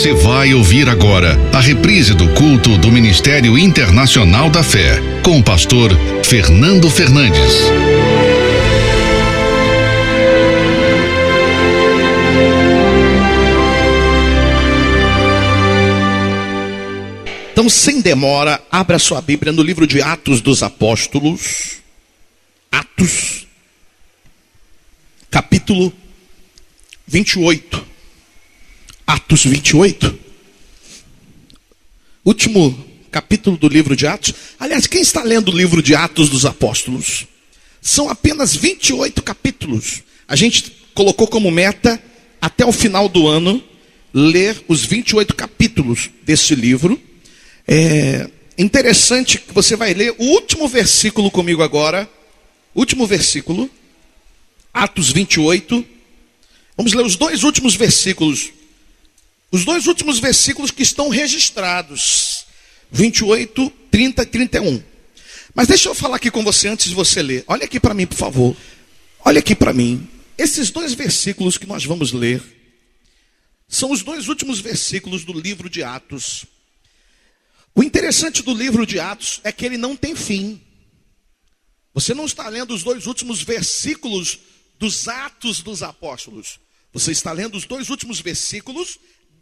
Você vai ouvir agora a reprise do culto do Ministério Internacional da Fé, com o pastor Fernando Fernandes. Então, sem demora, abra sua Bíblia no livro de Atos dos Apóstolos. Atos, capítulo 28. Atos 28. Último capítulo do livro de Atos. Aliás, quem está lendo o livro de Atos dos Apóstolos? São apenas 28 capítulos. A gente colocou como meta, até o final do ano, ler os 28 capítulos desse livro. É interessante que você vai ler o último versículo comigo agora. Último versículo, Atos 28. Vamos ler os dois últimos versículos. Os dois últimos versículos que estão registrados. 28, 30 e 31. Mas deixa eu falar aqui com você antes de você ler. Olha aqui para mim, por favor. Olha aqui para mim. Esses dois versículos que nós vamos ler são os dois últimos versículos do livro de Atos. O interessante do livro de Atos é que ele não tem fim. Você não está lendo os dois últimos versículos dos Atos dos Apóstolos. Você está lendo os dois últimos versículos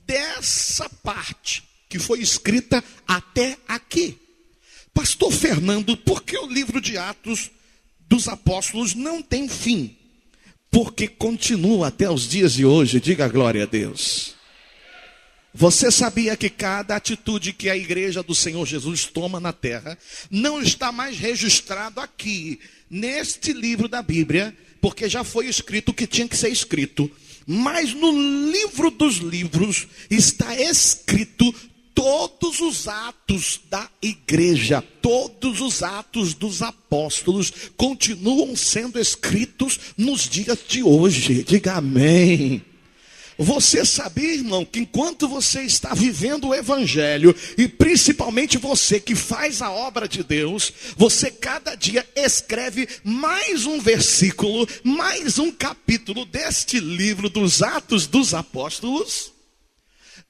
dessa parte que foi escrita até aqui. Pastor Fernando, por que o livro de Atos dos Apóstolos não tem fim? Porque continua até os dias de hoje. Diga glória a Deus. Você sabia que cada atitude que a igreja do Senhor Jesus toma na terra não está mais registrado aqui, neste livro da Bíblia, porque já foi escrito o que tinha que ser escrito. Mas no livro dos livros está escrito todos os atos da igreja, todos os atos dos apóstolos continuam sendo escritos nos dias de hoje. Diga amém. Você sabia, irmão, que enquanto você está vivendo o evangelho, e principalmente você que faz a obra de Deus, você cada dia escreve mais um versículo, mais um capítulo deste livro dos Atos dos Apóstolos?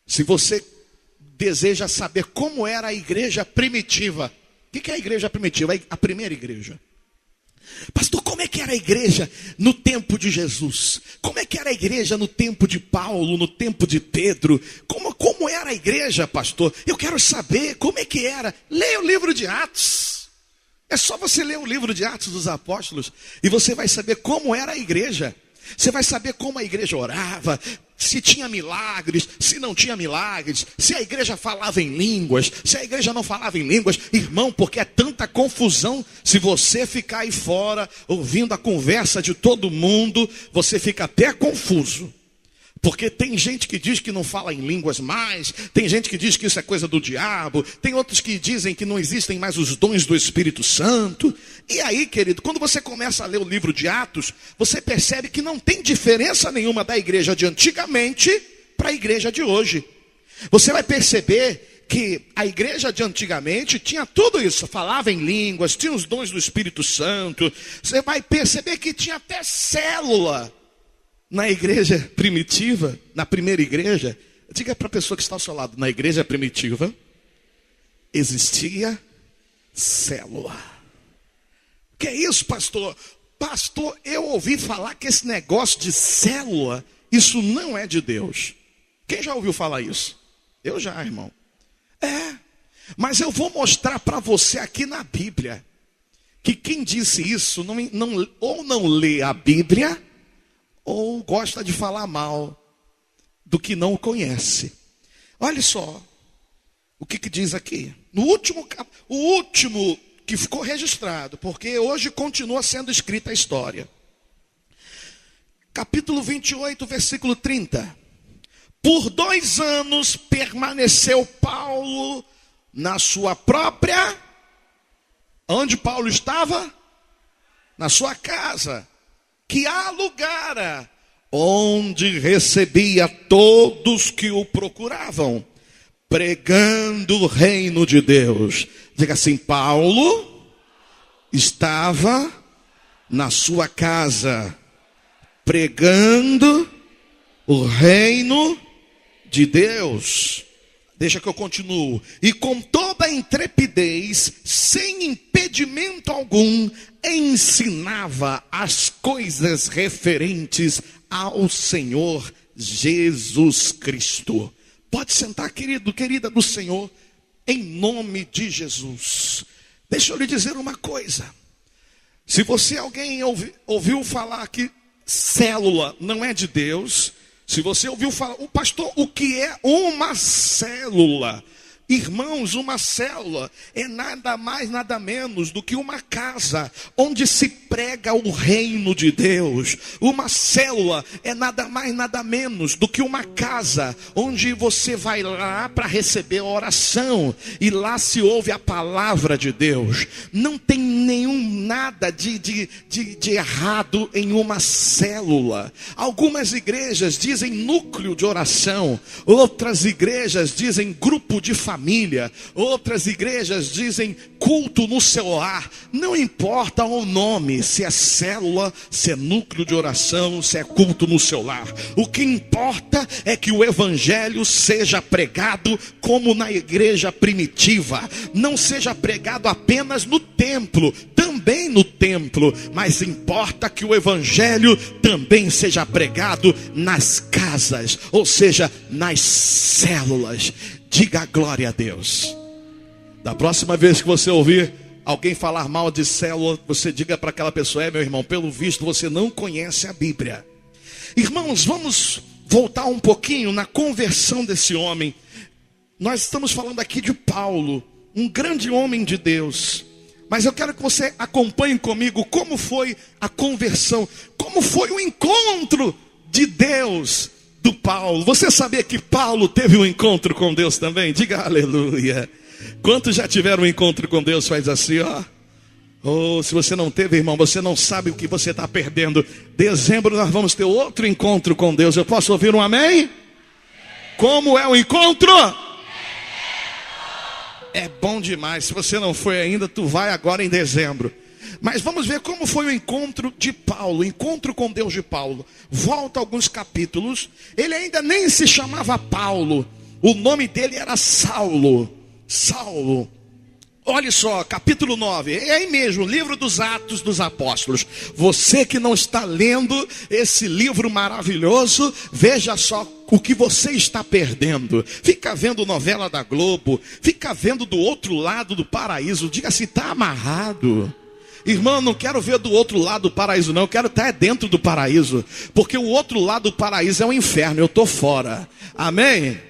Se você deseja saber como era a igreja primitiva, o que é a igreja primitiva? A primeira igreja. Pastor, como é que era a igreja no tempo de Jesus? Como é que era a igreja no tempo de Paulo, no tempo de Pedro? Como era a igreja, pastor? Eu quero saber como é que era. Leia o livro de Atos. É só você ler o livro de Atos dos Apóstolos e você vai saber como era a igreja. Você vai saber como a igreja orava, se tinha milagres, se não tinha milagres, se a igreja falava em línguas, se a igreja não falava em línguas. Irmão, porque é tanta confusão, se você ficar aí fora, ouvindo a conversa de todo mundo, você fica até confuso. Porque tem gente que diz que não fala em línguas mais, tem gente que diz que isso é coisa do diabo, tem outros que dizem que não existem mais os dons do Espírito Santo. E aí, querido, quando você começa a ler o livro de Atos, você percebe que não tem diferença nenhuma da igreja de antigamente para a igreja de hoje. Você vai perceber que a igreja de antigamente tinha tudo isso, falava em línguas, tinha os dons do Espírito Santo. Você vai perceber que tinha até célula. Na igreja primitiva, na primeira igreja, diga para a pessoa que está ao seu lado, na igreja primitiva, existia célula. Que é isso, pastor? Pastor, eu ouvi falar que esse negócio de célula, isso não é de Deus. Quem já ouviu falar isso? Eu já, irmão. Mas eu vou mostrar para você aqui na Bíblia, que quem disse isso ou não lê a Bíblia, ou gosta de falar mal do que não conhece. Olha só o que diz aqui. O último que ficou registrado, porque hoje continua sendo escrita a história. Capítulo 28, versículo 30. Por 2 anos permaneceu Paulo na sua própria... Onde Paulo estava? Na sua casa, que alugara, onde recebia todos que o procuravam, pregando o reino de Deus. Diga assim, Paulo estava na sua casa, pregando o reino de Deus. Deixa que eu continuo. E com toda a intrepidez, sem impedimento algum, ensinava as coisas referentes ao Senhor Jesus Cristo. Pode sentar, querido, querida do Senhor, em nome de Jesus. Deixa eu lhe dizer uma coisa. Se alguém ouviu falar que célula não é de Deus, se você ouviu falar, o pastor, o que é uma célula? Irmãos, uma célula é nada mais, nada menos do que uma casa onde se prega o reino de Deus. Uma célula é nada mais, nada menos do que uma casa onde você vai lá para receber a oração e lá se ouve a palavra de Deus. Não tem nada de errado em uma célula. Algumas igrejas dizem núcleo de oração, outras igrejas dizem grupo de família, outras igrejas dizem culto no celular. Não importa o nome, se é célula, se é núcleo de oração, se é culto no celular. O que importa é que o evangelho seja pregado como na igreja primitiva. Não seja pregado apenas no templo, também no templo, mas importa que o evangelho também seja pregado nas casas, ou seja, nas células. Diga glória a Deus. Da próxima vez que você ouvir alguém falar mal de célula, você diga para aquela pessoa: meu irmão, pelo visto você não conhece a Bíblia. Irmãos, vamos voltar um pouquinho na conversão desse homem. Nós estamos falando aqui de Paulo, um grande homem de Deus. Mas eu quero que você acompanhe comigo como foi a conversão, como foi o encontro de Deus do Paulo. Você sabia que Paulo teve um encontro com Deus também? Diga aleluia. Quantos já tiveram um encontro com Deus? Faz assim, ó. Oh, se você não teve, irmão, você não sabe o que você está perdendo. Dezembro nós vamos ter outro encontro com Deus. Eu posso ouvir um amém? Como é o encontro? É bom demais. Se você não foi ainda, tu vai agora em dezembro. Mas vamos ver como foi o encontro de Paulo, o encontro com Deus de Paulo. Volta alguns capítulos. Ele ainda nem se chamava Paulo. O nome dele era Saulo. Saulo. Olha só, capítulo 9. É aí mesmo, livro dos Atos dos Apóstolos. Você que não está lendo esse livro maravilhoso, veja só o que você está perdendo. Fica vendo novela da Globo, fica vendo do outro lado do paraíso. Diga se está amarrado. Irmão, não quero ver do outro lado do paraíso não, eu quero estar dentro do paraíso, porque o outro lado do paraíso é o inferno, eu estou fora. Amém?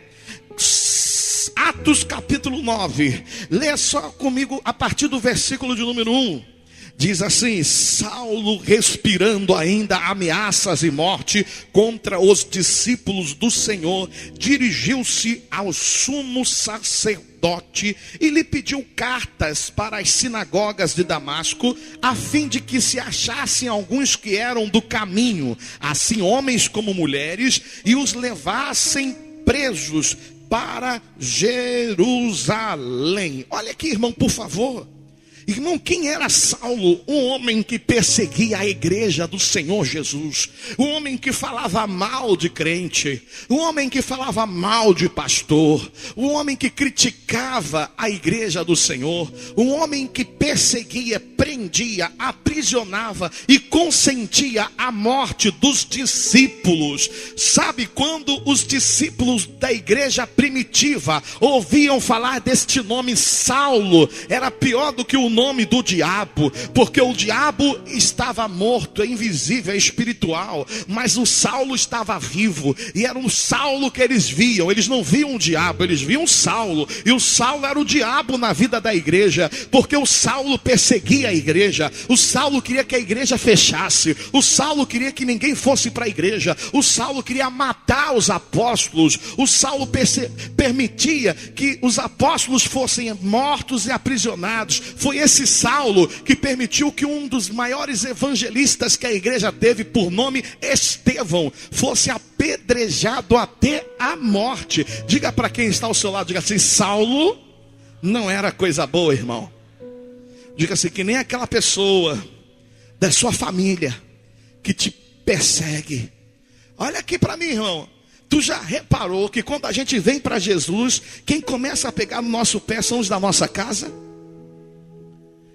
Atos capítulo 9, lê só comigo a partir do versículo de número 1. Diz assim: Saulo, respirando ainda ameaças e morte contra os discípulos do Senhor, dirigiu-se ao sumo sacerdote e lhe pediu cartas para as sinagogas de Damasco, a fim de que se achassem alguns que eram do caminho, assim homens como mulheres, e os levassem presos para Jerusalém. Olha aqui, irmão, por favor. Irmão, quem era Saulo? Um homem que perseguia a igreja do Senhor Jesus. Um homem que falava mal de crente. Um homem que falava mal de pastor. Um homem que criticava a igreja do Senhor. Um homem que perseguia, prendia, aprisionava e consentia a morte dos discípulos. Sabe quando os discípulos da igreja primitiva ouviam falar deste nome Saulo, era pior do que o nome do diabo, porque o diabo estava morto, é invisível, é espiritual, mas o Saulo estava vivo, e era um Saulo que eles viam. Eles não viam o diabo, eles viam Saulo, e o Saulo era o diabo na vida da igreja, porque o Saulo perseguia a igreja, o Saulo queria que a igreja fechasse, o Saulo queria que ninguém fosse para a igreja, o Saulo queria matar os apóstolos, o Saulo permitia que os apóstolos fossem mortos e aprisionados. Foi esse Saulo que permitiu que um dos maiores evangelistas que a igreja teve, por nome Estevão, fosse apedrejado até a morte. Diga para quem está ao seu lado, diga assim: Saulo não era coisa boa, irmão. Diga assim, que nem aquela pessoa da sua família que te persegue. Olha aqui para mim, irmão. Tu já reparou que quando a gente vem para Jesus, quem começa a pegar no nosso pé são os da nossa casa?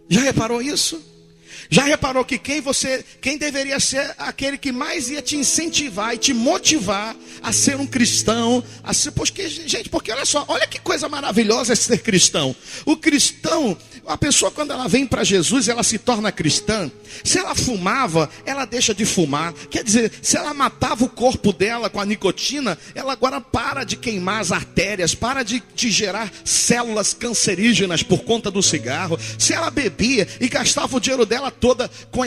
Já reparou isso? Já reparou que quem deveria ser aquele que mais ia te incentivar e te motivar a ser um cristão, porque olha só, olha que coisa maravilhosa é ser cristão. O cristão, a pessoa quando ela vem para Jesus, ela se torna cristã. Se ela fumava, ela deixa de fumar. Quer dizer, se ela matava o corpo dela com a nicotina, ela agora para de queimar as artérias, para de gerar células cancerígenas por conta do cigarro. Se ela bebia e gastava o dinheiro dela todo com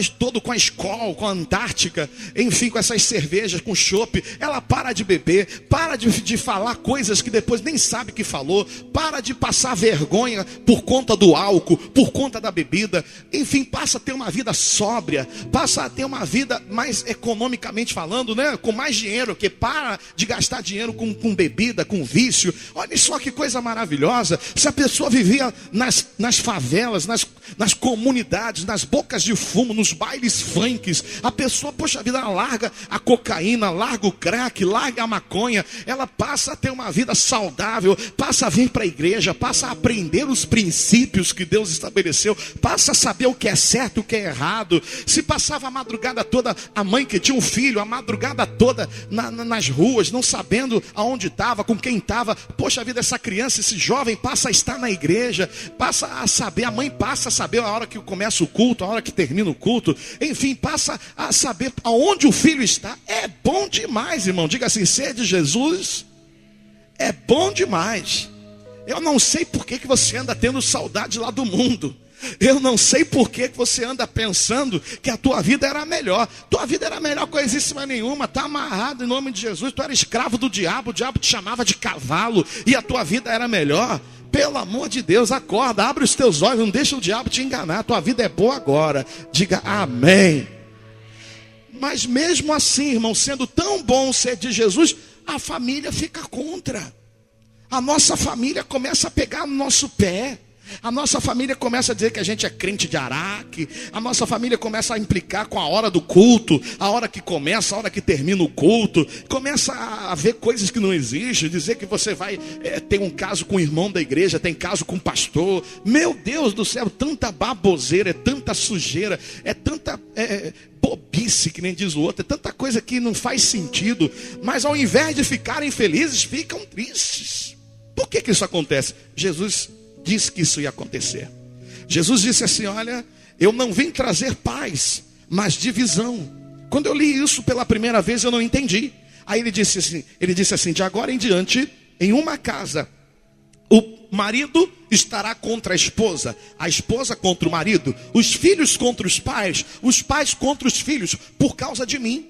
a Skol, com a Antártica, enfim, com essas cervejas, com chopp, ela para de beber, para de falar coisas que depois nem sabe que falou, para de passar vergonha por conta do álcool, por conta da bebida, enfim, passa a ter uma vida sóbria, passa a ter uma vida mais economicamente falando, né? Com mais dinheiro, que para de gastar dinheiro com bebida, com vício. Olha só que coisa maravilhosa. Se a pessoa vivia nas favelas, nas comunidades, nas bocas de fumo, nos bailes funks, a pessoa, poxa vida, ela larga a cocaína, larga o crack, larga a maconha, ela passa a ter uma vida saudável, passa a vir para a igreja, passa a aprender os princípios que Deus estabeleceu, passa a saber o que é certo e o que é errado. Se passava a madrugada toda, a mãe que tinha um filho, a madrugada toda nas ruas, não sabendo aonde estava, com quem estava, poxa vida, essa criança, esse jovem passa a estar na igreja, passa a saber, a mãe passa a saber a hora que começa o culto, a hora que termina o culto, enfim, passa a saber aonde o filho está. É bom demais, irmão. Diga assim: ser de Jesus é bom demais. Eu não sei por que você anda tendo saudade lá do mundo. Eu não sei por que você anda pensando que a tua vida era melhor. Tua vida era melhor coisíssima nenhuma. Está amarrado em nome de Jesus. Tu era escravo do diabo. O diabo te chamava de cavalo e a tua vida era melhor. Pelo amor de Deus, acorda, abre os teus olhos, não deixa o diabo te enganar. Tua vida é boa agora. Diga amém. Mas mesmo assim, irmão, sendo tão bom ser de Jesus, a família fica contra. A nossa família começa a pegar no nosso pé. A nossa família começa a dizer que a gente é crente de Araque. A nossa família começa a implicar com a hora do culto, a hora que começa, a hora que termina o culto. Começa a ver coisas que não existem. Dizer que você vai ter um caso com o irmão da igreja, tem caso com o pastor. Meu Deus do céu, tanta baboseira, é tanta sujeira, é tanta bobice, que nem diz o outro. É tanta coisa que não faz sentido. Mas ao invés de ficarem felizes, ficam tristes. Por que isso acontece? Jesus disse que isso ia acontecer. Jesus disse assim: olha, eu não vim trazer paz, mas divisão. Quando eu li isso pela primeira vez, eu não entendi. Aí ele disse assim: de agora em diante, em uma casa, o marido estará contra a esposa contra o marido, os filhos contra os pais contra os filhos, por causa de mim.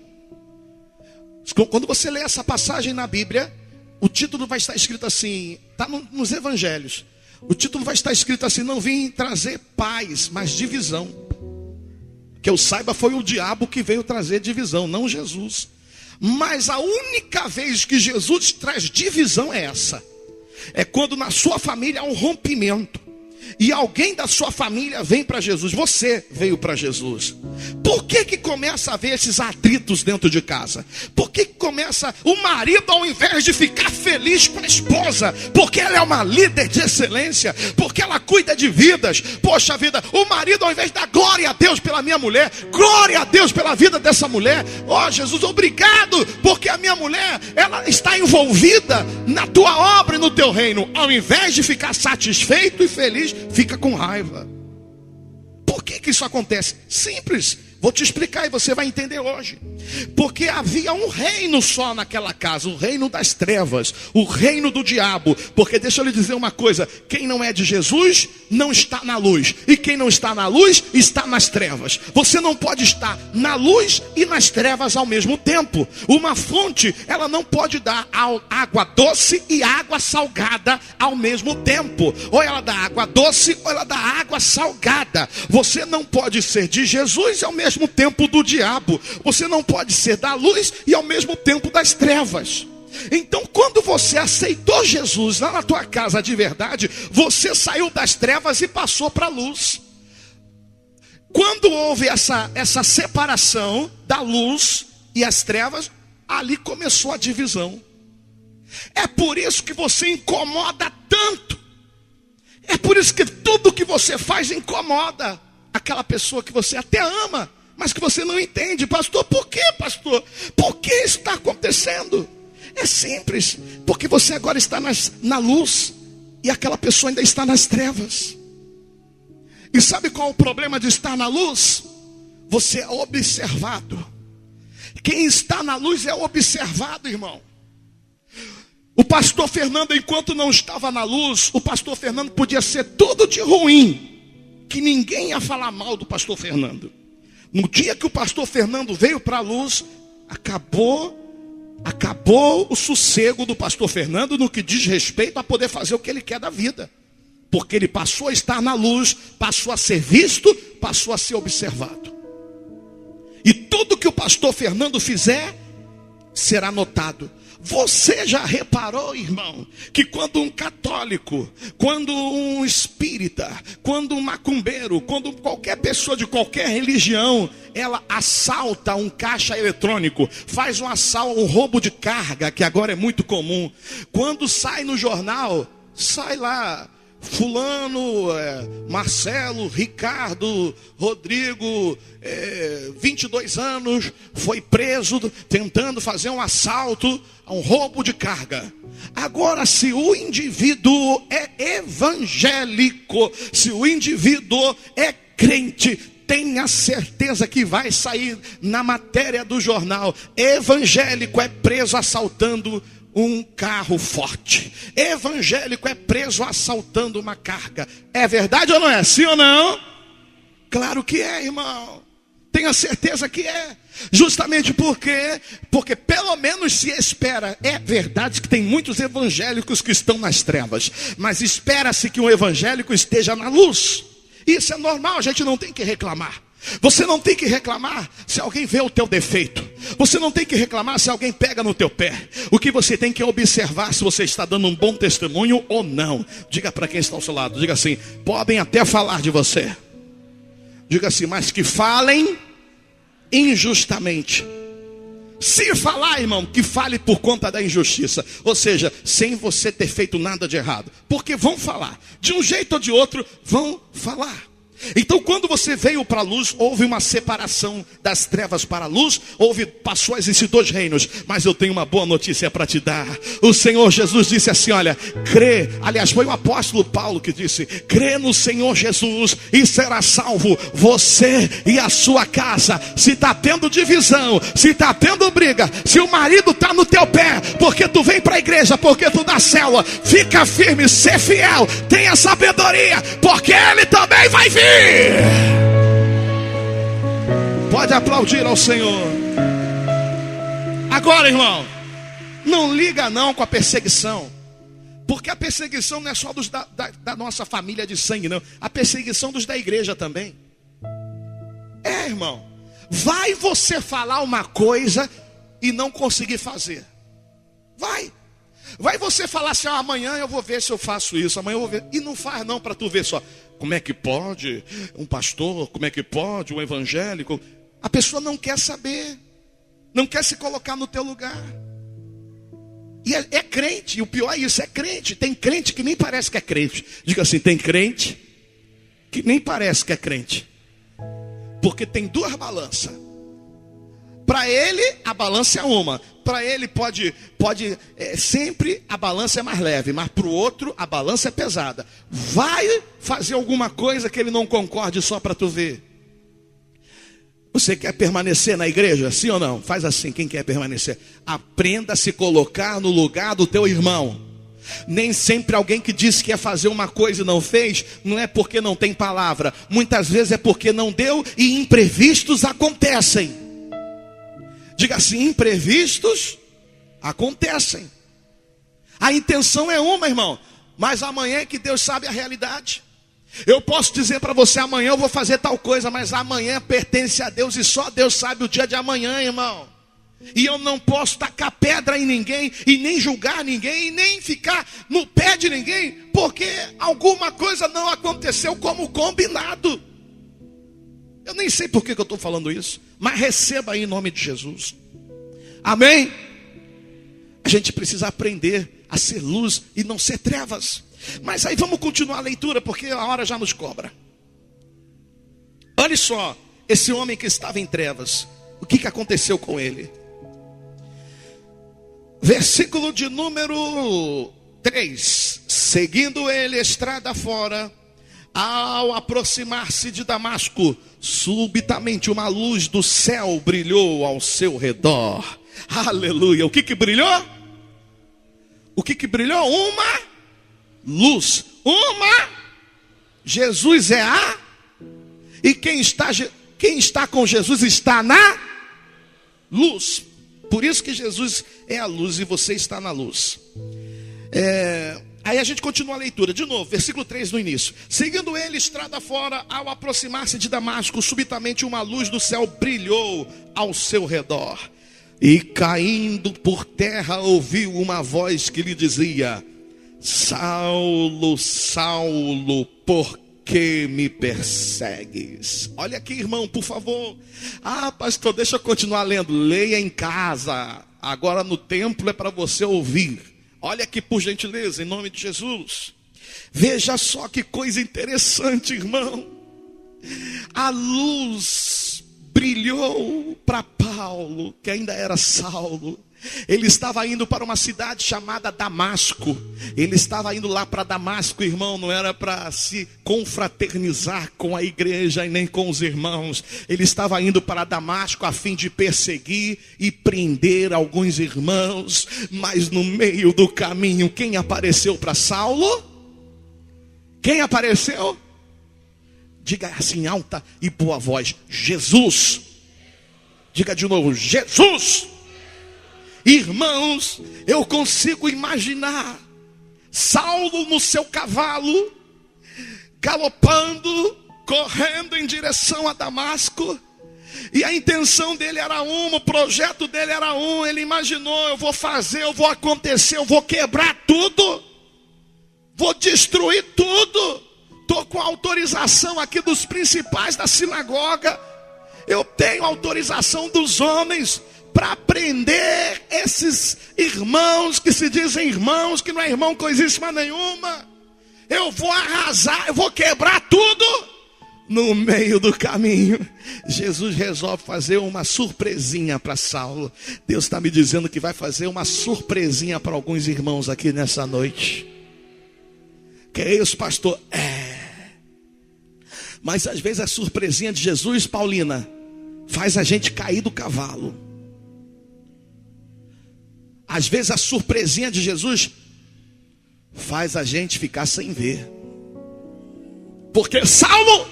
Quando você lê essa passagem na Bíblia, o título vai estar escrito assim, está nos evangelhos. O título vai estar escrito assim: não vim trazer paz, mas divisão. Que eu saiba, foi o diabo que veio trazer divisão, não Jesus. Mas a única vez que Jesus traz divisão é essa. É quando na sua família há um rompimento e alguém da sua família vem para Jesus. Você veio para Jesus. Por que começa a haver esses atritos dentro de casa? Por que começa o marido, ao invés de ficar feliz com a esposa, porque ela é uma líder de excelência, porque ela cuida de vidas, poxa vida, o marido, ao invés de dar glória a Deus pela minha mulher, glória a Deus pela vida dessa mulher, ó Jesus, obrigado, porque a minha mulher, ela está envolvida na tua obra e no teu reino. Ao invés de ficar satisfeito e feliz, fica com raiva. Por que isso acontece? Simples, vou te explicar e você vai entender hoje. Porque havia um reino só naquela casa, o reino das trevas, o reino do diabo. Porque deixa eu lhe dizer uma coisa: quem não é de Jesus não está na luz, e quem não está na luz está nas trevas. Você não pode estar na luz e nas trevas ao mesmo tempo. Uma fonte, ela não pode dar água doce e água salgada ao mesmo tempo. Ou ela dá água doce ou ela dá água salgada. Você não pode ser de Jesus e ao mesmo tempo do diabo. Você não pode ser da luz e ao mesmo tempo das trevas. Então, quando você aceitou Jesus lá na tua casa de verdade, você saiu das trevas e passou para a luz. Quando houve essa separação da luz e as trevas, ali começou a divisão. É por isso que você incomoda tanto. É por isso que tudo que você faz incomoda aquela pessoa que você até ama, mas que você não entende. Pastor, por quê, pastor? Por que isso está acontecendo? É simples, porque você agora está na luz e aquela pessoa ainda está nas trevas. E sabe qual é o problema de estar na luz? Você é observado. Quem está na luz é observado, irmão. O pastor Fernando, enquanto não estava na luz, o pastor Fernando podia ser tudo de ruim, que ninguém ia falar mal do pastor Fernando. No dia que o pastor Fernando veio para a luz, acabou o sossego do pastor Fernando no que diz respeito a poder fazer o que ele quer da vida. Porque ele passou a estar na luz, passou a ser visto, passou a ser observado. E tudo que o pastor Fernando fizer, será notado. Você já reparou, irmão, que quando um católico, quando um espírita, quando um macumbeiro, quando qualquer pessoa de qualquer religião, ela assalta um caixa eletrônico, faz um assalto, um roubo de carga, que agora é muito comum. Quando sai no jornal, sai lá, fulano, Marcelo, Ricardo, Rodrigo, 22 anos, foi preso tentando fazer um assalto, um roubo de carga. Agora, se o indivíduo é evangélico, se o indivíduo é crente, tenha certeza que vai sair na matéria do jornal: evangélico é preso assaltando um carro forte, evangélico é preso assaltando uma carga. É verdade ou não é? Sim ou não? Claro que é, irmão. Tenha certeza que é. Justamente porque pelo menos se espera. É verdade que tem muitos evangélicos que estão nas trevas, mas espera-se que um evangélico esteja na luz. Isso é normal, a gente não tem que reclamar. Você não tem que reclamar se alguém vê o teu defeito. Você não tem que reclamar se alguém pega no teu pé. O que você tem que observar se você está dando um bom testemunho ou não. Diga para quem está ao seu lado, diga assim: podem até falar de você. Diga assim: mas que falem injustamente. Se falar, irmão, que fale por conta da injustiça. Ou seja, sem você ter feito nada de errado. Porque vão falar, de um jeito ou de outro, vão falar. Então, quando você veio para a luz, houve uma separação das trevas para a luz, passou a existir dois reinos. Mas eu tenho uma boa notícia para te dar. O Senhor Jesus disse assim: olha, crê. Aliás, foi o apóstolo Paulo que disse: crê no Senhor Jesus e será salvo você e a sua casa. Se está tendo divisão, se está tendo briga, se o marido está no teu pé, porque tu vem para a igreja, porque tu dá célula, fica firme, ser fiel, tenha sabedoria, porque ele também vai vir. Pode aplaudir ao Senhor. Agora, irmão, não liga não com a perseguição, porque a perseguição não é só dos da nossa família de sangue, não. A perseguição dos da igreja também. Irmão, vai você falar uma coisa e não conseguir fazer. Vai você falar assim: amanhã eu vou ver se eu faço isso, amanhã eu vou ver. E não faz não, para tu ver só. Como é que pode um pastor, como é que pode um evangélico? A pessoa não quer saber, não quer se colocar no teu lugar. E é crente, e o pior é isso, é crente. Tem crente que nem parece que é crente. Diga assim: tem crente que nem parece que é crente. Porque tem duas balanças. Para ele, a balança é uma. Para ele pode sempre a balança é mais leve, mas para o outro a balança é pesada. Vai fazer alguma coisa que ele não concorde só para tu ver. Você quer permanecer na igreja? Sim ou não? Faz assim, quem quer permanecer? Aprenda a se colocar no lugar do teu irmão. Nem sempre alguém que disse que ia fazer uma coisa e não fez, não é porque não tem palavra. Muitas vezes é porque não deu e imprevistos acontecem. Diga assim: imprevistos acontecem. A intenção é uma, irmão, mas amanhã é que Deus sabe a realidade. Eu posso dizer para você: amanhã eu vou fazer tal coisa, mas amanhã pertence a Deus e só Deus sabe o dia de amanhã, irmão. E eu não posso tacar pedra em ninguém, e nem julgar ninguém, e nem ficar no pé de ninguém, porque alguma coisa não aconteceu como combinado. Eu nem sei por que eu estou falando isso, mas receba aí em nome de Jesus. Amém? A gente precisa aprender a ser luz e não ser trevas. Mas aí vamos continuar a leitura, porque a hora já nos cobra. Olha só, esse homem que estava em trevas, o que aconteceu com ele? Versículo de número 3. Seguindo ele estrada fora, ao aproximar-se de Damasco, subitamente uma luz do céu brilhou ao seu redor. Aleluia. O que brilhou? O que brilhou? Uma luz. Jesus é a... E quem está com Jesus está na luz. Por isso que Jesus é a luz e você está na luz. Aí a gente continua a leitura, de novo, versículo 3 no início. Seguindo ele estrada fora, ao aproximar-se de Damasco, subitamente uma luz do céu brilhou ao seu redor. E caindo por terra, ouviu uma voz que lhe dizia: Saulo, Saulo, por que me persegues? Olha aqui, irmão, por favor. Pastor, deixa eu continuar lendo. Leia em casa. Agora no templo é para você ouvir. Olha aqui, por gentileza, em nome de Jesus. Veja só que coisa interessante, irmão. A luz brilhou para Paulo, que ainda era Saulo. Ele estava indo para uma cidade chamada Damasco. Ele estava indo lá para Damasco, irmão. Não era para se confraternizar com a igreja e nem com os irmãos. Ele estava indo para Damasco a fim de perseguir e prender alguns irmãos. Mas no meio do caminho, quem apareceu para Saulo? Quem apareceu? Diga assim alta e boa voz: Jesus. Diga de novo: Jesus. Irmãos, eu consigo imaginar Saulo no seu cavalo, galopando, correndo em direção a Damasco. E a intenção dele era uma, o projeto dele era um. Ele imaginou: eu vou fazer, eu vou acontecer, eu vou quebrar tudo, vou destruir tudo. Estou com autorização aqui dos principais da sinagoga. Eu tenho autorização dos homens para prender esses irmãos que se dizem irmãos, que não é irmão coisíssima nenhuma. Eu vou arrasar, eu vou quebrar tudo. No meio do caminho, Jesus resolve fazer uma surpresinha para Saulo. Deus está me dizendo que vai fazer uma surpresinha para alguns irmãos aqui nessa noite. Que é isso, pastor? Mas às vezes a surpresinha de Jesus, Paulina, faz a gente cair do cavalo. Às vezes a surpresinha de Jesus faz a gente ficar sem ver. Porque Saulo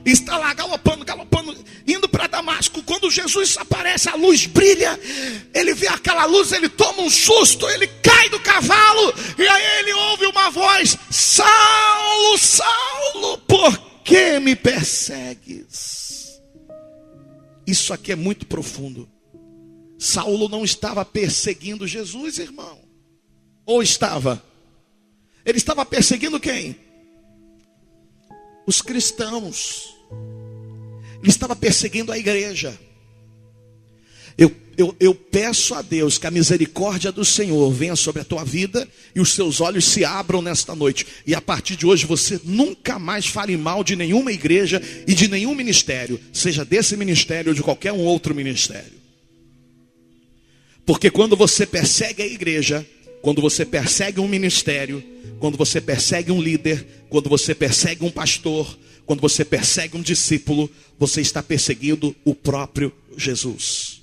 está lá galopando, indo para Damasco. Quando Jesus aparece, a luz brilha. Ele vê aquela luz, ele toma um susto, ele cai do cavalo. E aí ele ouve uma voz: Saulo, Saulo, por que me persegues? Isso aqui é muito profundo. Saulo não estava perseguindo Jesus, irmão. Ou estava? Ele estava perseguindo quem? Os cristãos. Ele estava perseguindo a igreja. Eu peço a Deus que a misericórdia do Senhor venha sobre a tua vida e os seus olhos se abram nesta noite. E a partir de hoje você nunca mais fale mal de nenhuma igreja e de nenhum ministério, seja desse ministério ou de qualquer um outro ministério. Porque quando você persegue a igreja, quando você persegue um ministério, quando você persegue um líder, quando você persegue um pastor, quando você persegue um discípulo, você está perseguindo o próprio Jesus.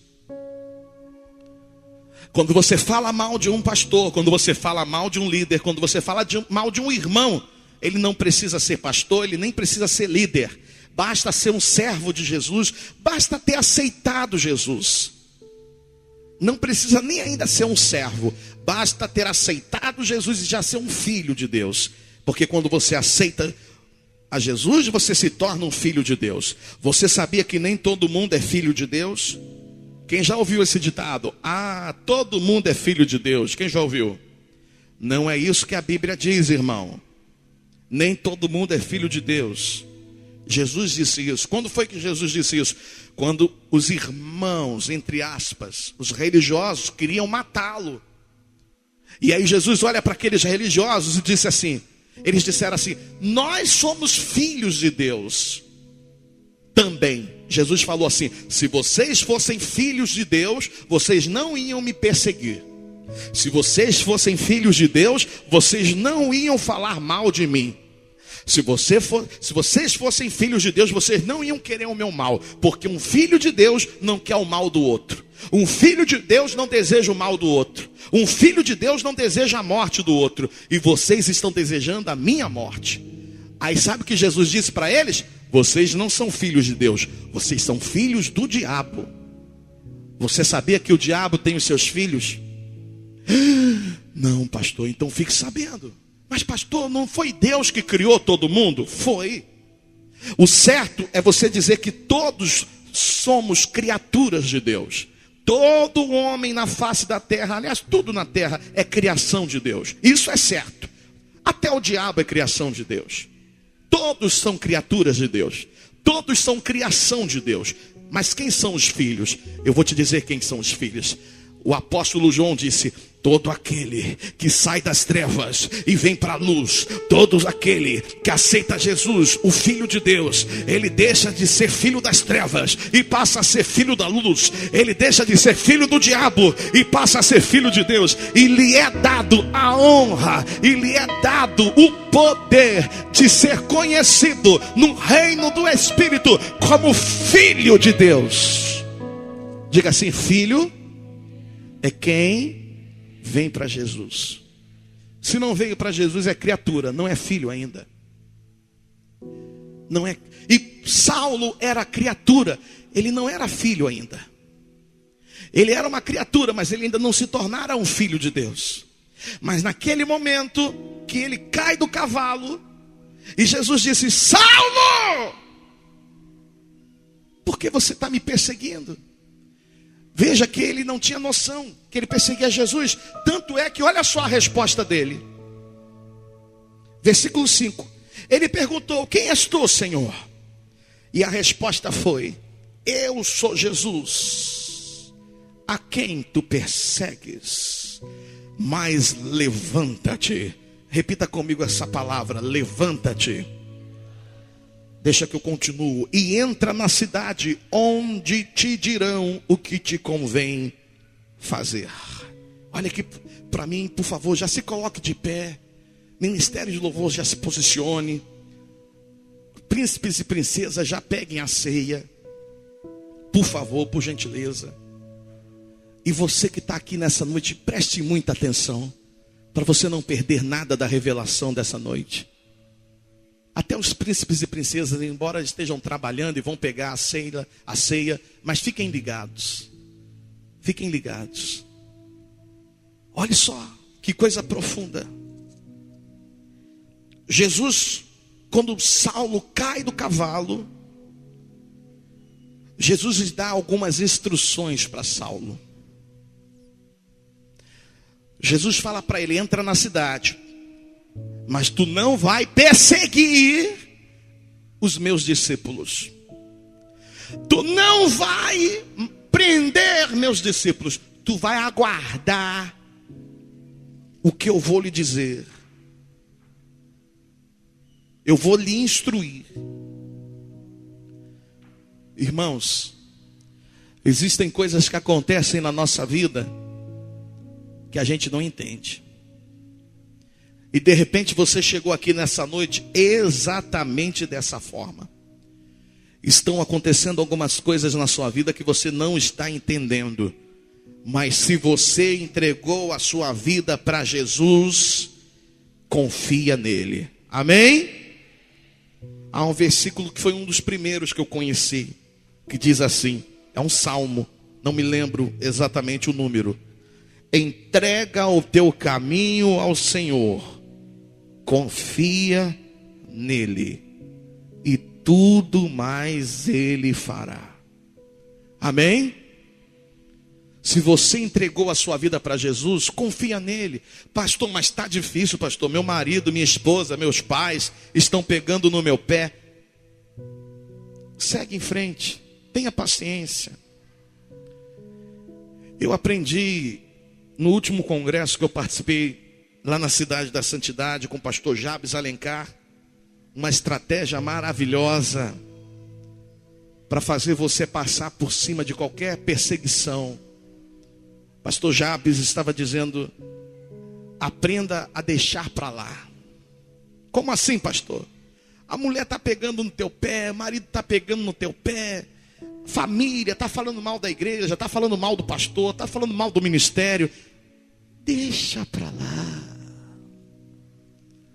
Quando você fala mal de um pastor, quando você fala mal de um líder, quando você fala mal de um irmão, ele não precisa ser pastor, ele nem precisa ser líder. Basta ser um servo de Jesus, basta ter aceitado Jesus. Não precisa nem ainda ser um servo, basta ter aceitado Jesus e já ser um filho de Deus. Porque quando você aceita a Jesus, você se torna um filho de Deus. Você sabia que nem todo mundo é filho de Deus? Quem já ouviu esse ditado? Todo mundo é filho de Deus. Quem já ouviu? Não é isso que a Bíblia diz, irmão. Nem todo mundo é filho de Deus. Jesus disse isso. Quando foi que Jesus disse isso? Quando os irmãos, entre aspas, os religiosos queriam matá-lo. E aí Jesus olha para aqueles religiosos e disse assim, eles disseram assim, nós somos filhos de Deus também. Jesus falou assim, se vocês fossem filhos de Deus, vocês não iam me perseguir. Se vocês fossem filhos de Deus, vocês não iam falar mal de mim. Se vocês fossem filhos de Deus, vocês não iam querer o meu mal. Porque um filho de Deus não quer o mal do outro. Um filho de Deus não deseja o mal do outro. Um filho de Deus não deseja a morte do outro. E vocês estão desejando a minha morte. Aí sabe o que Jesus disse para eles? Vocês não são filhos de Deus. Vocês são filhos do diabo. Você sabia que o diabo tem os seus filhos? Não, pastor, então fique sabendo. Mas pastor, não foi Deus que criou todo mundo? Foi. O certo é você dizer que todos somos criaturas de Deus. Todo homem na face da terra, aliás, tudo na terra é criação de Deus. Isso é certo. Até o diabo é criação de Deus. Todos são criaturas de Deus. Todos são criação de Deus. Mas quem são os filhos? Eu vou te dizer quem são os filhos. O apóstolo João disse, todo aquele que sai das trevas e vem para a luz, todo aquele que aceita Jesus, o Filho de Deus, ele deixa de ser filho das trevas e passa a ser filho da luz. Ele deixa de ser filho do diabo e passa a ser filho de Deus. E lhe é dado a honra, e lhe é dado o poder de ser conhecido no reino do Espírito como filho de Deus. Diga assim, filho é quem vem para Jesus. Se não veio para Jesus é criatura, não é filho ainda. Não é. E Saulo era criatura, ele não era filho ainda. Ele era uma criatura, mas ele ainda não se tornara um filho de Deus. Mas naquele momento que ele cai do cavalo e Jesus disse, Saulo, por que você está me perseguindo? Veja que ele não tinha noção que ele perseguia Jesus. Tanto é que olha só a resposta dele. Versículo 5. Ele perguntou, quem és tu, Senhor? E a resposta foi, eu sou Jesus, a quem tu persegues. Mas levanta-te. Repita comigo essa palavra, levanta-te. Deixa que eu continuo. E entra na cidade, onde te dirão o que te convém fazer. Olha aqui para mim, por favor, já se coloque de pé. Ministério de louvor, já se posicione. Príncipes e princesas, já peguem a ceia. Por favor, por gentileza. E você que está aqui nessa noite, preste muita atenção, para você não perder nada da revelação dessa noite. Até os príncipes e princesas, embora estejam trabalhando e vão pegar a ceia, mas fiquem ligados. Fiquem ligados. Olha só, que coisa profunda. Jesus, quando Saulo cai do cavalo, Jesus lhe dá algumas instruções para Saulo. Jesus fala para ele, entra na cidade, mas tu não vai perseguir os meus discípulos. Tu não vai prender meus discípulos. Tu vai aguardar o que eu vou lhe dizer. Eu vou lhe instruir. Irmãos, existem coisas que acontecem na nossa vida que a gente não entende. E de repente você chegou aqui nessa noite exatamente dessa forma. Estão acontecendo algumas coisas na sua vida que você não está entendendo. Mas se você entregou a sua vida para Jesus, confia nele. Amém? Há um versículo que foi um dos primeiros que eu conheci, que diz assim, é um salmo, não me lembro exatamente o número. Entrega o teu caminho ao Senhor, confia nele, e tudo mais ele fará. Amém? Se você entregou a sua vida para Jesus, confia nele. Pastor, mas está difícil, pastor. Meu marido, minha esposa, meus pais estão pegando no meu pé. Segue em frente, tenha paciência. Eu aprendi No último congresso que eu participei lá na Cidade da Santidade com o pastor Jabes Alencar, uma estratégia maravilhosa para fazer você passar por cima de qualquer perseguição. Pastor Jabes estava dizendo: aprenda a deixar para lá. Como assim, pastor? A mulher está pegando no teu pé, o marido está pegando no teu pé, família está falando mal da igreja, está falando mal do pastor, está falando mal do ministério. Deixa para lá.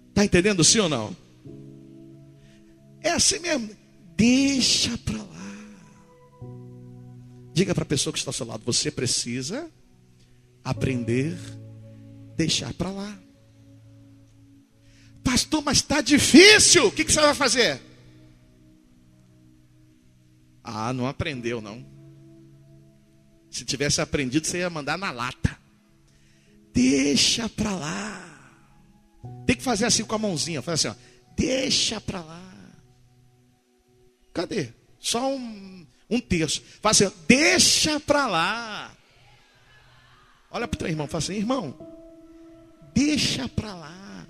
Está entendendo, sim ou não? É assim mesmo. Deixa para lá. Diga para a pessoa que está ao seu lado: você precisa aprender a deixar para lá. Pastor, mas está difícil. O que você vai fazer? Ah, não aprendeu não. Se tivesse aprendido, você ia mandar na lata. Deixa para lá. Tem que fazer assim com a mãozinha. Faz assim, ó. Deixa para lá. Cadê? Só um terço. Faz assim, ó. Deixa para lá. Olha para o teu irmão. Faz assim, irmão. Deixa para lá.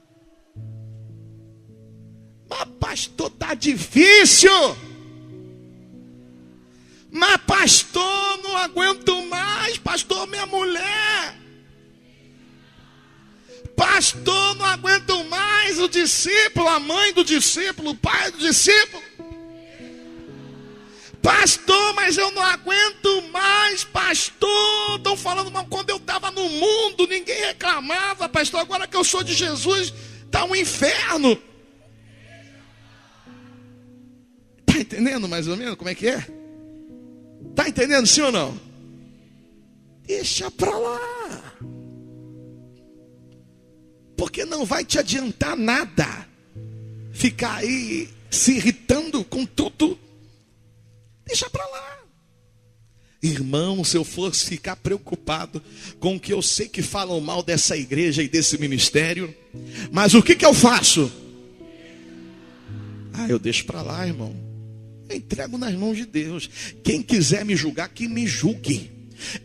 Mas pastor, tá difícil. Mas pastor, não aguento mais. Pastor, minha mulher. Pastor, não aguento mais. O discípulo, a mãe do discípulo, o pai do discípulo. Pastor, mas eu não aguento mais. Pastor, estão falando mal. Quando eu estava no mundo, ninguém reclamava. Pastor, agora que eu sou de Jesus, está um inferno. Está entendendo mais ou menos como é que é? Está entendendo, sim ou não? Deixa para lá. Porque não vai te adiantar nada ficar aí se irritando com tudo. Deixa para lá. Irmão, se eu fosse ficar preocupado com o que eu sei que falam mal dessa igreja e desse ministério, mas o que eu faço? Ah, eu deixo para lá, irmão. Eu entrego nas mãos de Deus. Quem quiser me julgar, que me julgue.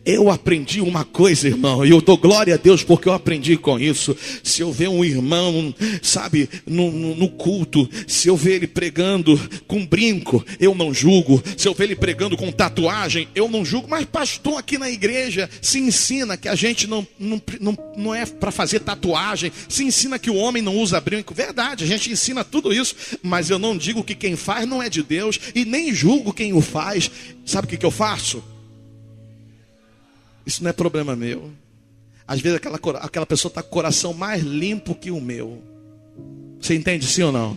Eu aprendi uma coisa, irmão, e eu dou glória a Deus porque eu aprendi com isso. Se eu ver um irmão, sabe, no culto, se eu ver ele pregando com brinco, eu não julgo. Se eu ver ele pregando com tatuagem, eu não julgo. Mas pastor, aqui na igreja se ensina que a gente não é para fazer tatuagem. Se ensina que o homem não usa brinco. Verdade, a gente ensina tudo isso. Mas eu não digo que quem faz não é de Deus e nem julgo quem o faz. Sabe o que eu faço? Isso não é problema meu. Às vezes aquela pessoa está com o coração mais limpo que o meu. Você entende, sim ou não?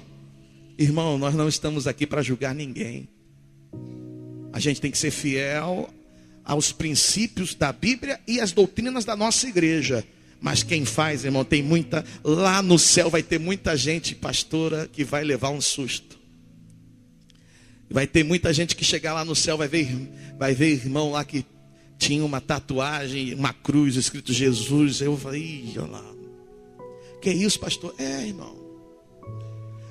Irmão, nós não estamos aqui para julgar ninguém. A gente tem que ser fiel aos princípios da Bíblia e às doutrinas da nossa igreja. Mas quem faz, irmão, tem muita... Lá no céu vai ter muita gente, pastora, que vai levar um susto. Vai ter muita gente que chegar lá no céu, vai ver irmão lá que tinha uma tatuagem, uma cruz, escrito Jesus. Eu falei, olha lá. Que isso, pastor? É, irmão.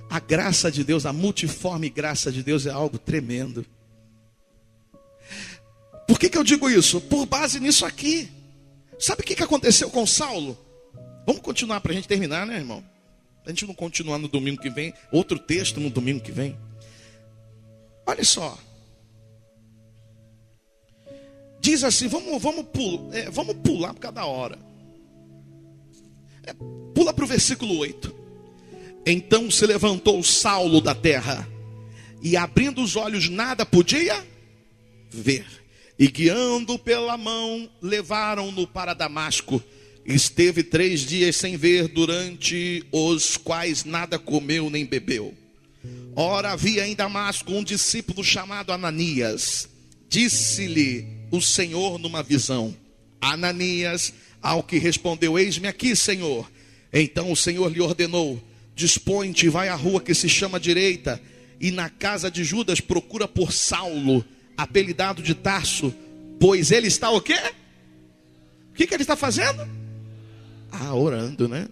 A graça de Deus, a multiforme graça de Deus é algo tremendo. Por que eu digo isso? Por base nisso aqui. Sabe o que aconteceu com Saulo? Vamos continuar para a gente terminar, né, irmão? A gente não continuar no domingo que vem. Outro texto no domingo que vem. Olha só. Diz assim, vamos pular por cada hora. Pula para o versículo 8. Então se levantou Saulo da terra, e abrindo os olhos nada podia ver. E guiando pela mão, levaram-no para Damasco. Esteve 3 dias sem ver, durante os quais nada comeu nem bebeu. Ora, havia em Damasco um discípulo chamado Ananias. Disse-lhe o Senhor numa visão: Ananias. Ao que respondeu: eis-me aqui, Senhor. Então o Senhor lhe ordenou: dispõe-te e vai à rua que se chama Direita, e na casa de Judas procura por Saulo, apelidado de Tarso, pois ele está o quê? O que ele está fazendo? Orando, né?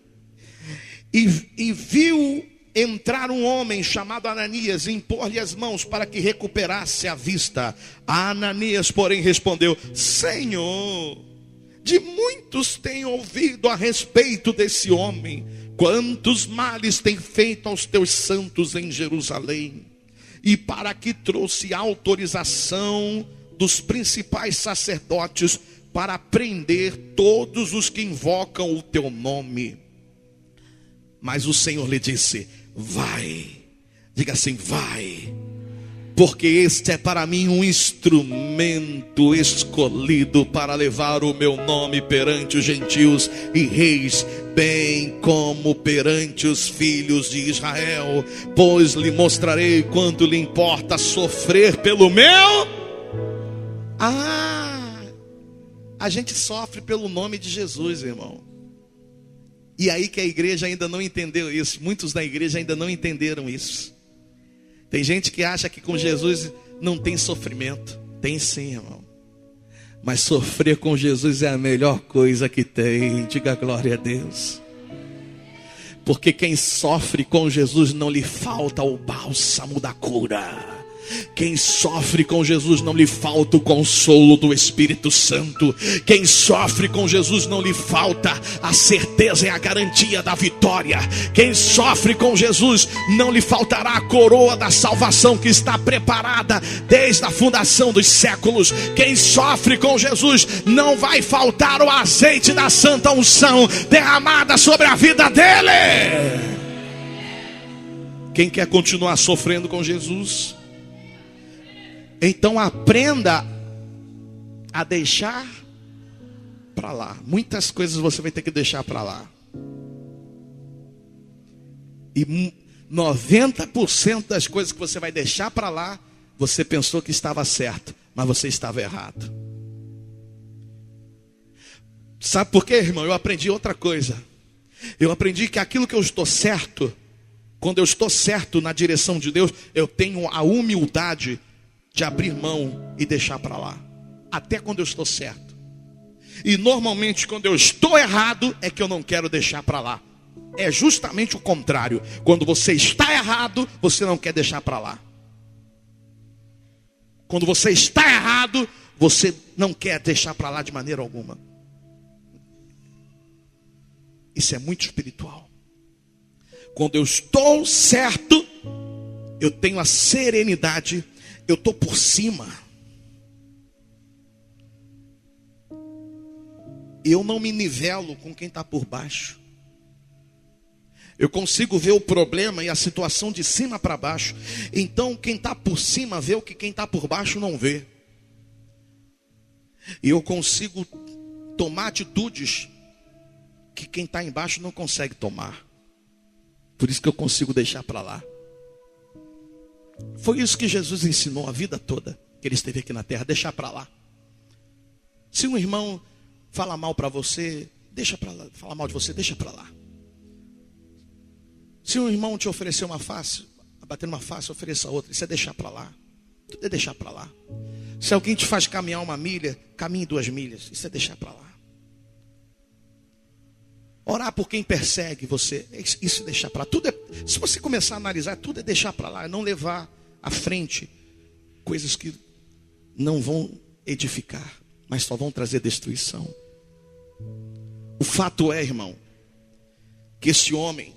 E viu entrar um homem chamado Ananias e impor-lhe as mãos para que recuperasse a vista. Ananias, porém, respondeu: Senhor, De muitos tenho ouvido a respeito desse homem, quantos males tem feito aos teus santos em Jerusalém, e para que trouxe autorização dos principais sacerdotes para prender todos os que invocam o teu nome. Mas o Senhor lhe disse: vai, diga assim, vai, porque este é para mim um instrumento escolhido para levar o meu nome perante os gentios e reis, bem como perante os filhos de Israel, pois lhe mostrarei quanto lhe importa sofrer pelo meu. A gente sofre pelo nome de Jesus, irmão. E aí que a igreja ainda não entendeu isso. Muitos da igreja ainda não entenderam isso. Tem gente que acha que com Jesus não tem sofrimento. Tem sim, irmão. Mas sofrer com Jesus é a melhor coisa que tem. Diga glória a Deus. Porque quem sofre com Jesus não lhe falta o bálsamo da cura. Quem sofre com Jesus não lhe falta o consolo do Espírito Santo. Quem sofre com Jesus não lhe falta a certeza e a garantia da vitória. Quem sofre com Jesus não lhe faltará a coroa da salvação que está preparada desde a fundação dos séculos. Quem sofre com Jesus não vai faltar o azeite da santa unção derramada sobre a vida dele. Quem quer continuar sofrendo com Jesus, então aprenda a deixar para lá. Muitas coisas você vai ter que deixar para lá. E 90% das coisas que você vai deixar para lá, você pensou que estava certo, mas você estava errado. Sabe por quê, irmão? Eu aprendi outra coisa. Eu aprendi que aquilo que eu estou certo, quando eu estou certo na direção de Deus, eu tenho a humildade de abrir mão e deixar para lá, até quando eu estou certo. E normalmente quando eu estou errado é que eu não quero deixar para lá. É justamente o contrário. Quando você está errado, você não quer deixar para lá. Quando você está errado, você não quer deixar para lá de maneira alguma. Isso é muito espiritual. Quando eu estou certo, eu tenho a serenidade. Eu estou por cima. Eu não me nivelo com quem está por baixo. Eu consigo ver o problema e a situação de cima para baixo. Então quem está por cima vê o que quem está por baixo não vê. E eu consigo tomar atitudes que quem está embaixo não consegue tomar. Por isso que eu consigo deixar para lá. Foi isso que Jesus ensinou a vida toda que ele esteve aqui na terra, deixar para lá. Se um irmão fala mal para você, deixa para lá. Fala mal de você, deixa para lá. Se um irmão te oferecer uma face, bater uma face, ofereça outra, isso é deixar para lá. Tudo é deixar para lá. Se alguém te faz caminhar 1 milha, caminhe 2 milhas, isso é deixar para lá. Orar por quem persegue você, isso é deixar para lá. Tudo é, se você começar a analisar, tudo é deixar para lá, é não levar à frente coisas que não vão edificar, mas só vão trazer destruição. O fato é, irmão, que esse homem,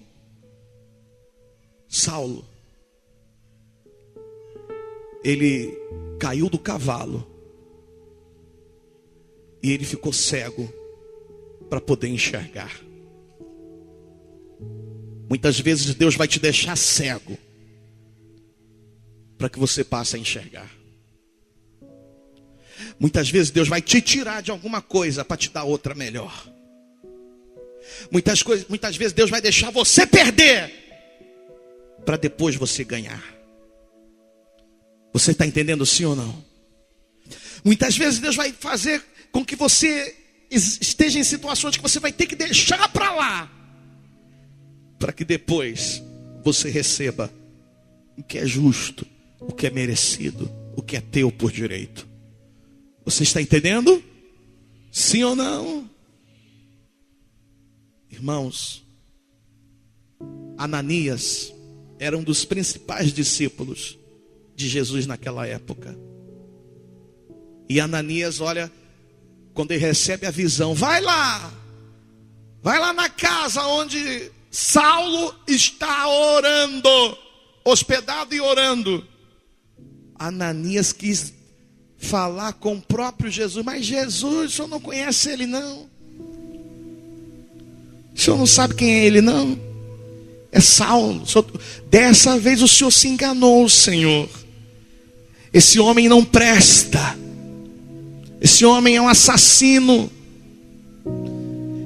Saulo, ele caiu do cavalo e ele ficou cego para poder enxergar. Muitas vezes Deus vai te deixar cego para que você passe a enxergar. Muitas vezes Deus vai te tirar de alguma coisa para te dar outra melhor. Muitas vezes Deus vai deixar você perder para depois você ganhar. Você está entendendo sim ou não? Muitas vezes Deus vai fazer com que você esteja em situações que você vai ter que deixar para lá, para que depois você receba o que é justo, o que é merecido, o que é teu por direito. Você está entendendo? Sim ou não? Irmãos, Ananias era um dos principais discípulos de Jesus naquela época. E Ananias, olha, quando ele recebe a visão, vai lá na casa onde Saulo está orando, hospedado e orando. Ananias quis falar com o próprio Jesus, mas Jesus, o senhor não conhece ele não? O senhor não sabe quem é ele não? É Saulo. Dessa vez o senhor se enganou, Senhor. Esse homem não presta. Esse homem é um assassino.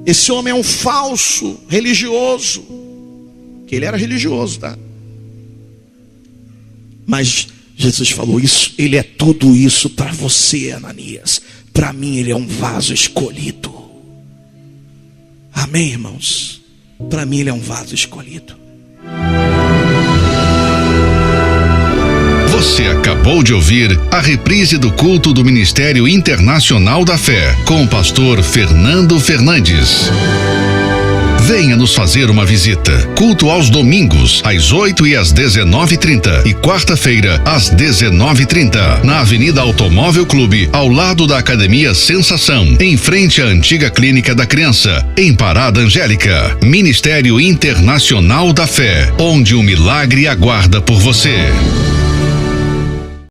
Esse homem é um falso religioso. Que ele era religioso, tá? Mas Jesus falou isso, ele é tudo isso para você, Ananias. Para mim ele é um vaso escolhido. Amém, irmãos? Para mim ele é um vaso escolhido. Você acabou de ouvir a reprise do culto do Ministério Internacional da Fé, com o pastor Fernando Fernandes. Venha nos fazer uma visita. Culto aos domingos, às 8 e às 19h30 e quarta-feira, às 19h30, na Avenida Automóvel Clube, ao lado da Academia Sensação, em frente à antiga Clínica da Criança, em Parada Angélica. Ministério Internacional da Fé, onde o milagre aguarda por você.